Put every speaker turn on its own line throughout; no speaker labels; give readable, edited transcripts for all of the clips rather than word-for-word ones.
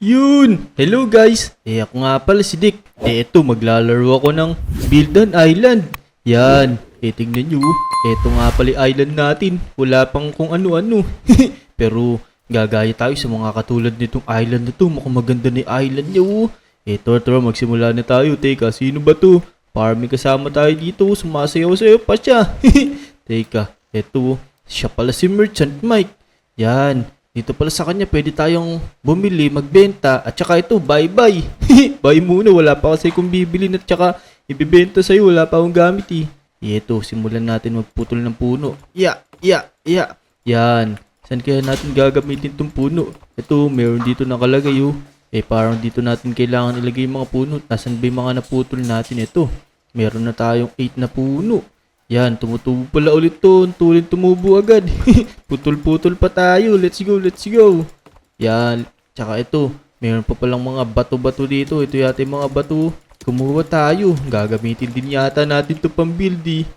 Yun! Hello guys! Ako nga pala si Dick. Eto, maglalaro ako ng Buildan Island. Yan. Tingnan nyo. Eto nga pala yung island natin. Wala pang kung ano-ano. Pero, gagaya tayo sa mga katulad nitong island na to. Mukhang maganda na yung island nyo. Eto, magsimula na tayo. Teka, sino ba to? Parang may kasama tayo dito. Sumasayaw-sayaw pa siya. Teka, eto. Siya pala si Merchant Mike. Yan. Dito pala sa kanya, pwede tayong bumili, magbenta, at saka ito, bye-bye. Bye muna, wala pa kasi kung bibilin at saka ibibenta sa'yo, wala pa akong gamit eh. Ito, simulan natin magputol ng puno. Yan. Saan kaya natin gagamitin tong puno? Ito, meron dito nakalagay oh. Parang dito natin kailangan ilagay yung mga puno. Nasaan ba yung mga naputol natin? Ito, meron na tayong 8 na puno. Yan, tumutubo pala ulit to. Tulin tumubo agad. Putol-putol pa tayo. Let's go. Yan, tsaka ito. Meron pa palang mga bato-bato dito. Ito yata yung mga bato. Kumuha tayo. Gagamitin din yata natin to pang build eh.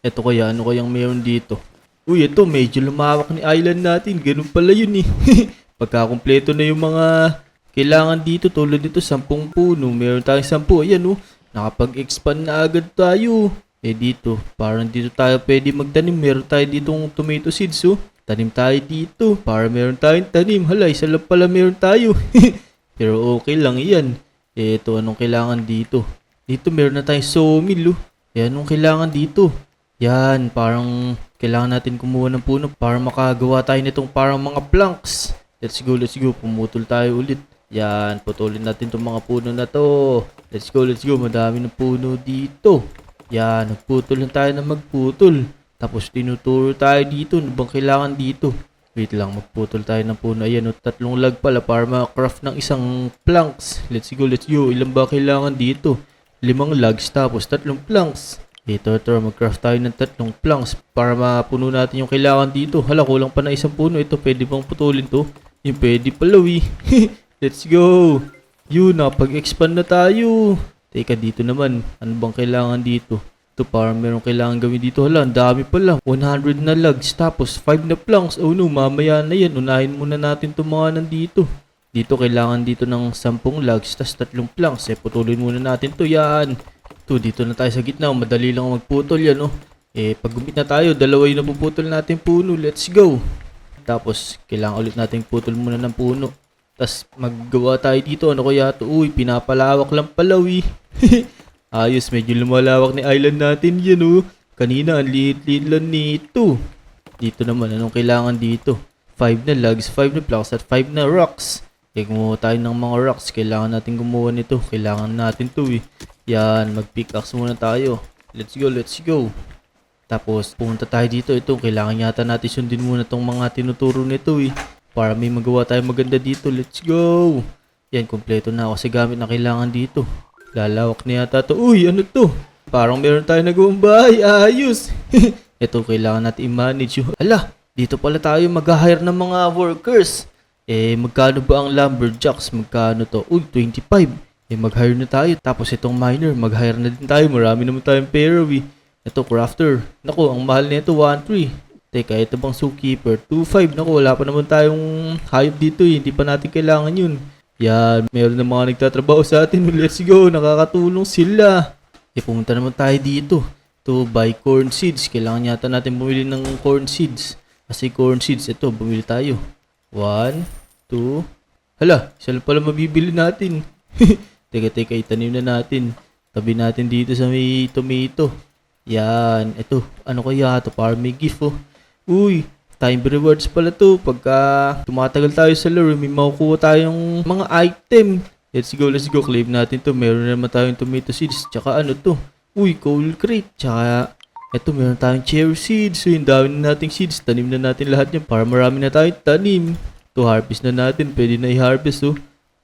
Ito kaya, ano kayang meron dito? Uy, ito, medyo lumawak ni island natin. Ganun pala yun eh. Pagkakumpleto na yung mga kailangan dito. Tulad dito, 10 puno. Meron tayong 10. Ayan oh. Nakapag-expand na agad tayo. Dito, parang dito tayo pwede magtanim. Meron tayo ditong tomato seeds, oh. Tanim tayo dito, para meron tayong tanim. Hala, isa lang pala meron tayo. Pero okay lang yan. Ito, anong kailangan dito? Dito, meron na tayong sawmill, oh. Anong kailangan dito? Yan, parang kailangan natin kumuha ng puno para makagawa tayo nitong parang mga planks. Let's go. Pumutol tayo ulit. Yan, putulin natin itong mga puno na to. Let's go. Madami ng puno dito. Yan, nagputol lang tayo na magputol. Tapos tinuturo tayo dito. Ano bang kailangan dito? Wait lang, magputol tayo ng puno. Ayan, 3 lag pala para ma-craft ng isang planks. Let's go. Ilan ba kailangan dito? 5 logs tapos 3 planks. Ito, mag-craft tayo ng 3 planks para mapuno natin yung kailangan dito. Hala, kulang pa na isang puno. Ito, pwede bang putulin to? Yung pwede pala, Let's go. Yun, napag-expand na tayo. Teka, dito naman. Ano bang kailangan dito? Ito, parang meron kailangan gawin dito. Hala, ang dami pala. 100 na logs, tapos 5 na planks. Oh no, mamaya na yan. Unahin muna natin itong mga nandito. Dito, kailangan dito ng 10 logs, tapos 3 planks. Putulin muna natin to. Yan. Ito, dito na tayo sa gitna. Madali lang magputol yan, oh. Pag gumit na tayo, 2 yung napuputol natin puno. Let's go. Tapos, kailangan ulit natin putol muna ng puno. Tapos, maggawa tayo dito. Ano kaya ito? Uy, pinapalawak lang pala, Ayos, medyo lumalawak ni island natin yan, oh. Kanina, ang liit-liit lang nito. Dito naman, anong kailangan dito? 5 na logs, 5 na blocks, at 5 na rocks. Kumuha tayo ng mga rocks. Kailangan natin gumawa nito. Kailangan natin to, Yan, mag-pickaxe muna tayo. Let's go. Tapos, pumunta tayo dito. Ito, kailangan yata natin sundin muna tong mga tinuturo nito, para may magawa tayo maganda dito. Let's go. Yan, kompleto na kasi gamit na kailangan dito. Lalawak na yata to. Uy, ano to? Parang meron tayo nagawang bahay. Ayos. Ito, kailangan natin i-manage. Hala, dito pala tayo mag-hire ng mga workers. Magkano ba ang lumberjacks? Magkano to? Uy, 25. Mag-hire na tayo. Tapos itong miner, mag-hire na din tayo. Marami naman tayong pera, Ito, crafter. Naku, ang mahal nito, 1.3. Teka, ito bang zookeeper? 2.5. Naku, wala pa naman tayong hayop dito, Hindi pa natin kailangan yun. Yan, meron na mga nagtatrabaho sa atin. Let's go, nakakatulong sila. Pumunta naman tayo dito. To buy corn seeds. Kailangan yata natin bumili ng corn seeds. Kasi corn seeds, ito, bumili tayo. 1, 2. Hala, isa lang pala mabibili natin. Teka, itanim na natin. Tabi natin dito sa may tomato. Yan, ito, ano kaya ito? Para may gift, Uy, time rewards pala to. Pagka tumatagal tayo sa laro, may makukuha tayong mga item. Let's go. Claim natin to. Meron naman tayong tomato seeds. Tsaka ano to? Uy, coal crate. Tsaka, eto, meron tayong cherry seeds. So, yung dami na nating seeds. Tanim na natin lahat yan para marami na tayong tanim. To harvest na natin. Pwede na i-harvest,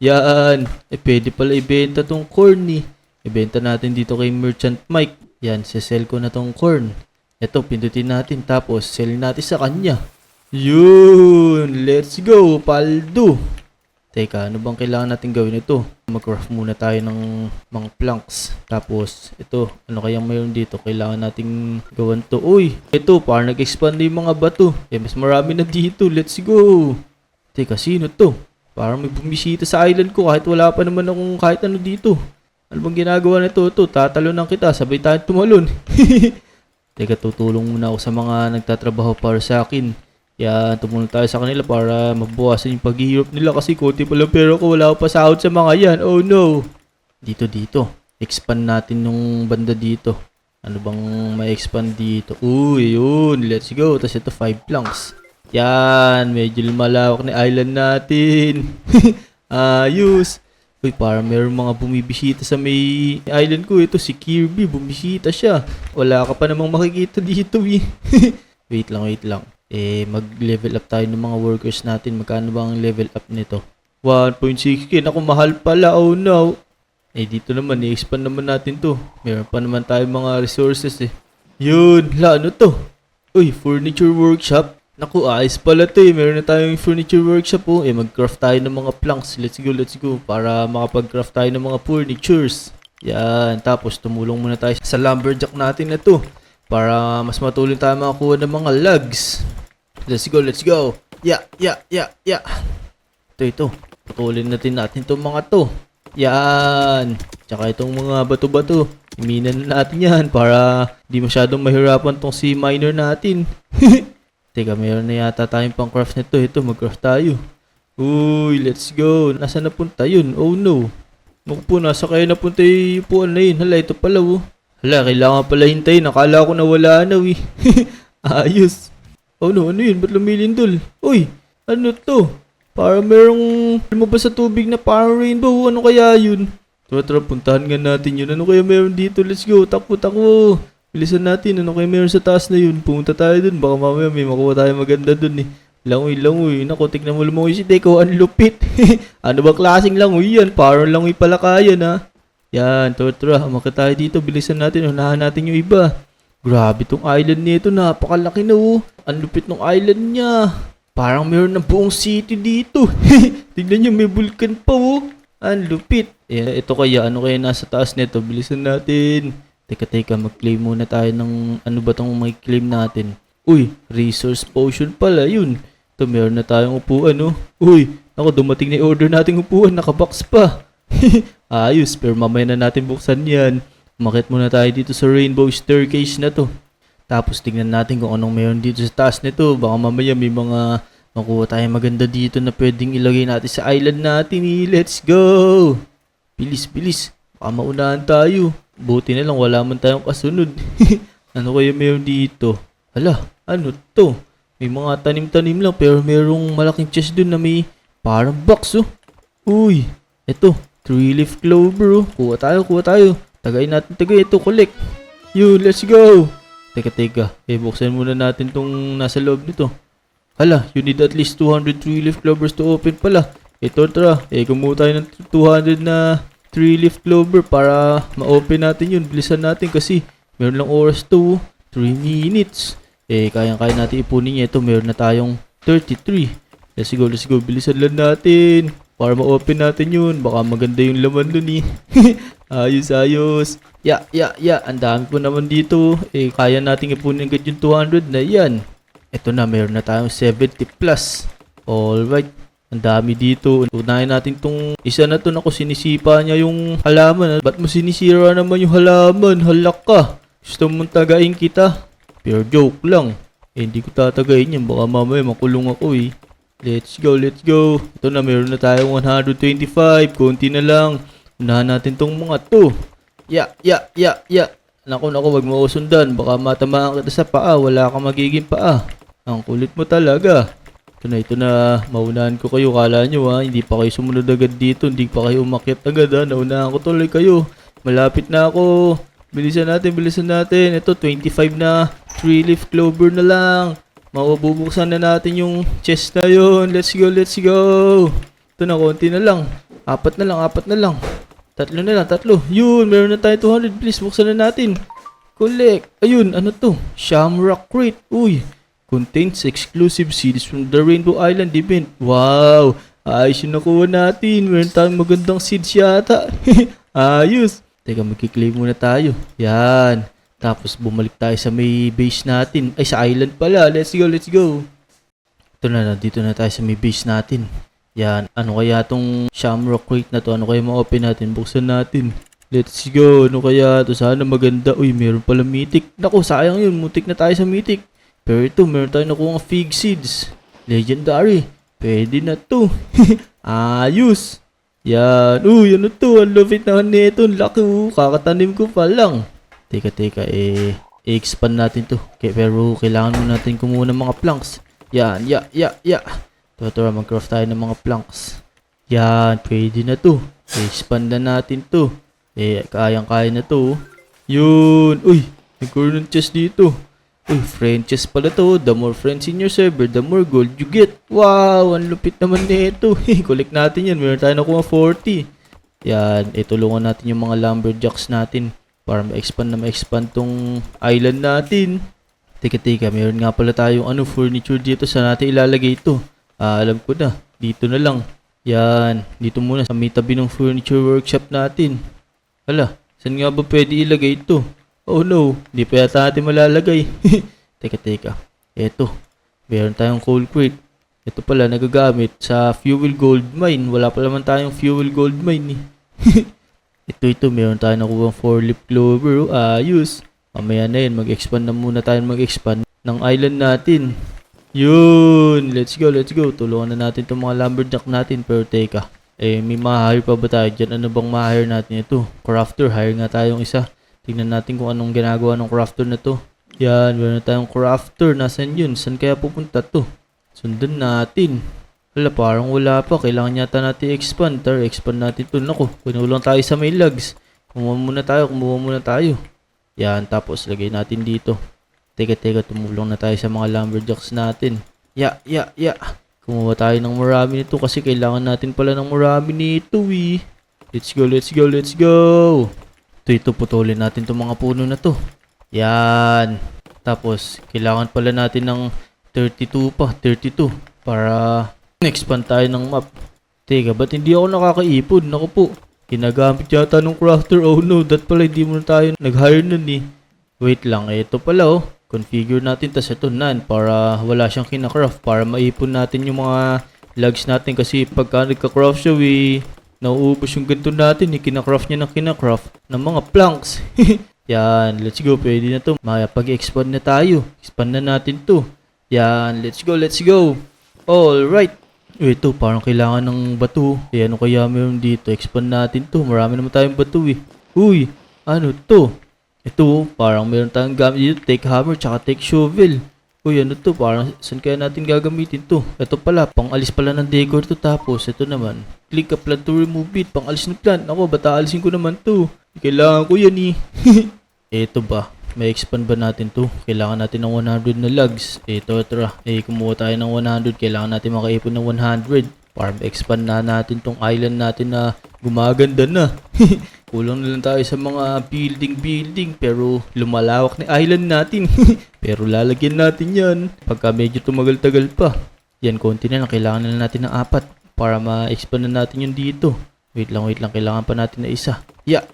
Yan. Pwede pala ibenta tong corn, Ibenta natin dito kay Merchant Mike. Yan, sell ko na tong corn. Ito, pindutin natin. Tapos, sell natin sa kanya. Yun! Let's go, paldo! Teka, ano bang kailangan natin gawin ito? Mag-craft muna tayo ng mga planks. Tapos, ito, ano kayang mayroon dito? Kailangan nating gawan to. Uy! Ito, parang nag-expand na yung mga bato. Mas marami na dito. Let's go! Teka, sino to? Parang may bumisita sa island ko kahit wala pa naman akong kahit ano dito. Ano bang ginagawa nito? Ito, tatalunan kita. Sabay tayo tumalon. Teka, tutulong muna ako sa mga nagtatrabaho para sa akin. Kaya tumulong tayo sa kanila para mabawasan yung paghihirap nila kasi konti pa lang pera ko, wala ako pa sahod sa mga yan. Oh no! Dito. Expand natin yung banda dito. Ano bang may expand dito? Uy, yun. Let's go. Tapos ito 5 planks. Yan. Medyo malawak na island natin. Ayos. Uy, parang meron mga bumibisita sa may island ko. Ito si Kirby. Bumisita siya. Wala ka pa namang makikita dito eh. Wait lang. Mag-level up tayo ng mga workers natin. Magkano ba ang level up nito? 1.6k. Naku, mahal pala. Oh no. Dito naman, i-expand naman natin to. Meron pa naman tayo mga resources eh. Yun. Ano to? Uy, furniture workshop. Naku, ayos pala to eh. Meron na tayong furniture workshop oh. Mag-craft tayo ng mga planks. Let's go. Para makapag-craft tayo ng mga furnitures. Yan. Tapos, tumulong muna tayo sa lumberjack natin na to. Para mas matuloy tayo makakuha ng mga logs. Let's go. Yeah. Ito. Putulin natin itong mga to. Yan. Tsaka itong mga bato-bato. Iminan natin yan para di masyadong mahirapan tong si miner natin. Teka, mayroon na yata tayong pang craft nito. Ito, mag-craft tayo. Uy, let's go. Nasaan napunta yun? Oh no. Naku po, nasa kayo napunta yung upuan na yun. Hala, ito pala oh. Hala, kailangan pala hintayin. Nakala ko nawala na eh. Ayos. Oh no, ano yun? Ba't lumilindol? Uy, ano to? Parang merong lumabas sa tubig na parang rainbow. Ano kaya yun? Tara, puntahan nga natin yun. Ano kaya meron dito? Let's go. Takbo. Bilisan natin. Ano kaya meron sa taas na yun? Pumunta tayo dun. Baka mamaya may makuha tayo maganda dun eh. Langoy. Naku, tignan mo lumangoy si Teko. Ang lupit. Ano ba klaseng langoy yan? Parang langoy pala kaya na. Yan, tara. Umakit tayo dito. Bilisan natin. Unahan natin yung iba. Grabe tong island nito. Napakalaki na oh. Ang lupit ng island niya. Parang meron ng buong city dito. Tignan nyo, may vulkan pa oh. Ang lupit. Ito kaya, ano kaya nasa taas nito? Bilisan natin. Teka, mag-claim muna tayo ng ano ba itong may claim natin. Uy, resource potion pala yun. Ito, meron na tayong upuan oh. Uy, ako dumating na i-order nating upuan. Nakabox pa. Ayos, pero mamaya na natin buksan yan. Umakit muna tayo dito sa rainbow staircase na to. Tapos tingnan natin kung anong meron dito sa taas nito. Baka mamaya may mga makuha tayo maganda dito na pwedeng ilagay natin sa island natin. Let's go! Bilis. Baka maunahan tayo. Buti na lang wala man tayong kasunod. Ano kaya meron dito? Hala, ano to? May mga tanim-tanim lang pero merong malaking chest dun na may parang box oh. Uy, eto, 3-leaf clover oh. Kuha tayo. Tagay natin ito, collect. Yun, let's go! Teka. Buksan muna natin tong nasa loob nito. Hala, you need at least 200 3-leaf clovers to open pala. Ito, tara. Kumuha tayo ng 200 na 3-leaf clover para ma-open natin yun. Bilisan natin kasi meron lang oras to. 3 minutes. Kayang-kaya natin ipunin niya. Ito, meron na tayong 33. Let's go. Bilisan lang natin. Para ma-open natin yun. Baka maganda yung laman dun eh. Ayos. Ya. Ang dami po naman dito. Kaya nating ipunin agad yung 200 na yan. Ito na, meron na tayong 70 plus. Alright. Ang dami dito. Unahin natin tong isa na to. Naku, sinisipa niya yung halaman. Ba't mo sinisira naman yung halaman? Halak ka. Gusto mong tagain kita? Pure joke lang. Hindi ko tatagayin yan. Baka mamaya makulong ako eh. Let's go. Ito na, meron na tayong 125. Konti na lang. Unahan natin tong mga to. Ya. Naku, wag mo usundan. Baka matamaan kita sa paa. Wala kang magiging paa. Ang kulit mo talaga. Ito na. Maunahan ko kayo. Kala nyo ha. Hindi pa kayo sumunod agad dito. Hindi pa kayo umakyat agad ha. Naunahan ko tuloy kayo. Malapit na ako. Bilisan natin. Ito, 25 na 3-leaf clover na lang. Mabubuksan na natin yung chest na yun. Let's go. Ito na, konti na lang. Apat na lang. Tatlo na lang. Yun, meron na tayo 200. Please, buksan na natin. Collect. Ayun, ano to? Shamrock crate. Uy, contains exclusive seeds from the Rainbow Island event. Wow, ayos yung nakuha natin. Meron tayong magandang seeds yata. Ayos. Teka, magkiklaim muna tayo. Yan. Tapos bumalik tayo sa may base natin. Ay, sa island pala. Let's go. Ito na, dito na tayo sa may base natin. Yan, ano kaya tong Shamrock Crate na to? Ano kaya ma-open natin? Buksan natin. Let's go. Ano kaya to? Sana maganda. Uy, meron pala mythic. Naku, sayang yun. Mutik na tayo sa mythic. Pero ito, meron tayo nakuha fig seeds. Legendary. Pwede na to. Ayos. Yan. Uy, ano to? Ang lupit naman nito. Ang laki. Kakatanim ko pa lang. Teka. I-expand natin to. Pero kailangan mo natin kumuha ng mga planks. Yan. Tara, mag-craft tayo ng mga planks. Yan. Pwede na to. I-expand na natin to. Kayang-kaya na to. Yun. Uy, nagkaroon ng chest dito. Uy, friend chest pala to. The more friends in your server, the more gold you get. Wow, ang lupit naman nito. Collect natin yan. Meron tayo nakuha 40. Yan, tulungan natin yung mga lumberjacks natin para ma-expand tong island natin. Teka, meron nga pala tayong furniture dito. Saan natin ilalagay ito? Alam ko na. Dito na lang. Yan, dito muna sa may tabi ng furniture workshop natin. Hala, saan nga ba pwede ilagay ito? Oh no, hindi pa yata natin malalagay. Teka. Eto, meron tayong coal crate. Ito pala nagagamit sa fuel gold mine. Wala pa naman tayong fuel gold mine Ito, meron tayong nakuha 4-leaf clover. Ayos. Mamaya na yun, mag-expand na muna tayo ng island natin. Yun, let's go. Tulungan na natin itong mga lumberjack natin. Pero teka, may ma-hire pa ba tayo dyan? Ano bang ma-hire natin ito? Crafter, hire nga tayong isa. Tingnan natin kung anong ginagawa ng crafter na to. Yan, meron tayong crafter. Nasaan yun? Saan kaya pupunta to? Sundan natin. Wala, parang wala pa. Kailangan yata natin expand. Tara, expand natin to. Naku, kunulang tayo sa may logs. Kumuha muna tayo. Yan, tapos lagay natin dito. Teka, tumulong na tayo sa mga lumberjacks natin. Ya. Kumuha tayo ng marami nito kasi kailangan natin pala ng marami nito Let's go. Ito, putulin natin itong mga puno na to. Yan. Tapos, kailangan pala natin ng 32 para expand tayo ng map. Teka, ba't hindi ako nakakaipon? Naku po, ginagamit yata ng crafter. Oh no, that pala hindi mo na tayo nag-hire nun Wait lang, ito pala configure natin, tas ito nan para wala siyang kinacraft, para maipon natin yung mga logs natin kasi pagka nagka-craft siya nauubos yung ganito natin, kinacraft niya ng mga planks. Yan, let's go, pwede na to. Pag-expand na tayo. Expand na natin to. Yan, let's go. Alright. Ito, parang kailangan ng bato. Ano kaya meron dito? Expand natin to. Marami naman tayong bato Uy, ano to? Ito, parang meron tayong gamit dito. Take hammer, tsaka take shovel. Uy, ano to? Parang saan kaya natin gagamitin to? Ito pala, pang-alis pala ng decor to. Tapos, ito naman. Click a plant to remove it. Pang-alis ng plant. Ako, bata alisin ko naman to. Kailangan ko yan Ito ba? May expand ba natin to? Kailangan natin ng 100 na logs. Ito, tara. Kumuha tayo ng 100. Kailangan natin makaipon ng 100. Para ma-expand na natin tong island natin na gumaganda na. Kulang na lang tayo sa mga building. Pero lumalawak na island natin. Pero lalagyan natin yan. Pagka medyo tumagal-tagal pa. Yan, konti na lang. Kailangan na lang natin ng 4. Para ma-expand na natin yun dito. Wait lang. Kailangan pa natin na isa. Ya.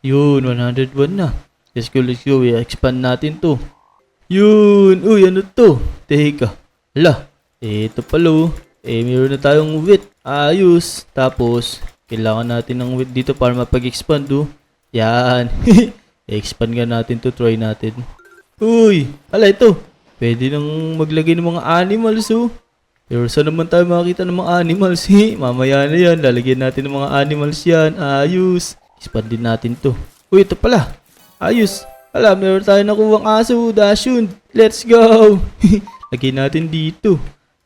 Yun, 101 na. Let's go. I-expand natin to. Yun. Uy, ano to? Teka. Hala. Ito pala meron na tayong wheat. Ayos. Tapos, kailangan natin ng wheat dito para mapag-expand Yan. I-expand nga natin to. Try natin. Uy. Hala, ito. Pwede nang maglagay ng mga animals Pero saan naman tayo makakita ng mga animals Mamaya na yan. Lalagyan natin ng mga animals yan. Ayos. Expand din natin to. Uy, ito pala. Ayos. Hala, meron tayo nakuwang aso. Dashun. Let's go. Lagyan natin dito.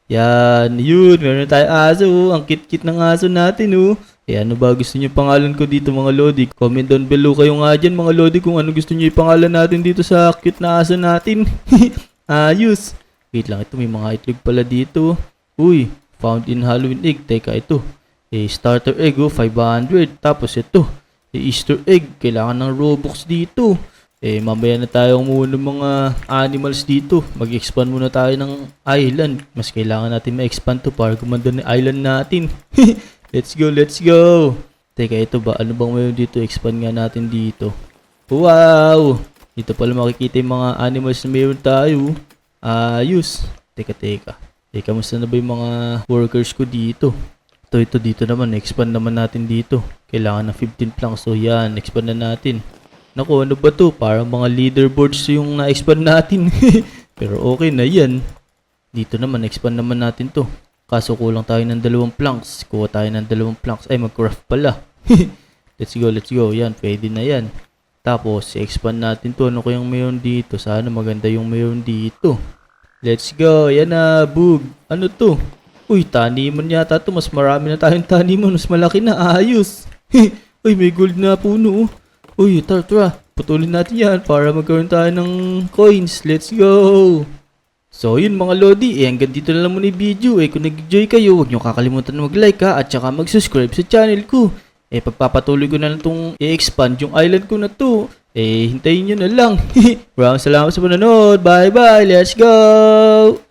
Yan. Yun. Meron tayo aso. Ang kit-kit ng aso natin ano ba gusto niyo pangalan ko dito mga lodi? Comment down below kayo nga dyan mga lodi kung ano gusto niyo ipangalan natin dito sa cute na aso natin. Ayos. Wait lang. Ito may mga itlog pala dito. Uy. Found in Halloween egg. Teka ito. Starter egg 500. Tapos ito. Easter egg. Kailangan ng Robux dito. Mamaya na tayo muna ng mga animals dito. Mag-expand muna tayo ng island. Mas kailangan natin ma-expand to para gumanda ng island natin. Let's go. Teka, ito ba? Ano bang mayroon dito? Expand nga natin dito. Wow! Dito pala makikita yung mga animals na mayroon tayo. Ayos. Teka. Eh, kamusta na ba yung mga workers ko dito? Ito dito naman, expand naman natin dito. Kailangan ng 15 planks. So yan, expand na natin. Naku, ano ba to? Parang mga leaderboards yung na-expand natin. Pero okay na yan. Dito naman, expand naman natin to. Kaso kulang tayo ng 2 planks. Kuha tayo ng 2 planks. Ay, mag-craft pala. Let's go, let's go. Yan, pwede na yan. Tapos, expand natin to. Ano kayang mayroon dito? Sana maganda yung mayroon dito. Let's go. Yan na, bug. Ano to? Uy, taniman yata to. Mas marami na tayong taniman. Mas malaki na. Ayos. Uy, may gold na puno. Uy, tara. Putulin natin yan para magkaroon tayo ng coins. Let's go. So, yun mga Lodi. Hanggang dito na lang muna yung video. Kung nag-enjoy kayo, huwag nyo kakalimutan na mag-like ha. At saka mag-subscribe sa channel ko. Pagpapatuloy ko na lang itong i-expand yung island ko na to. Hintayin nyo na lang. Maraming salamat sa panonood. Bye-bye. Let's go.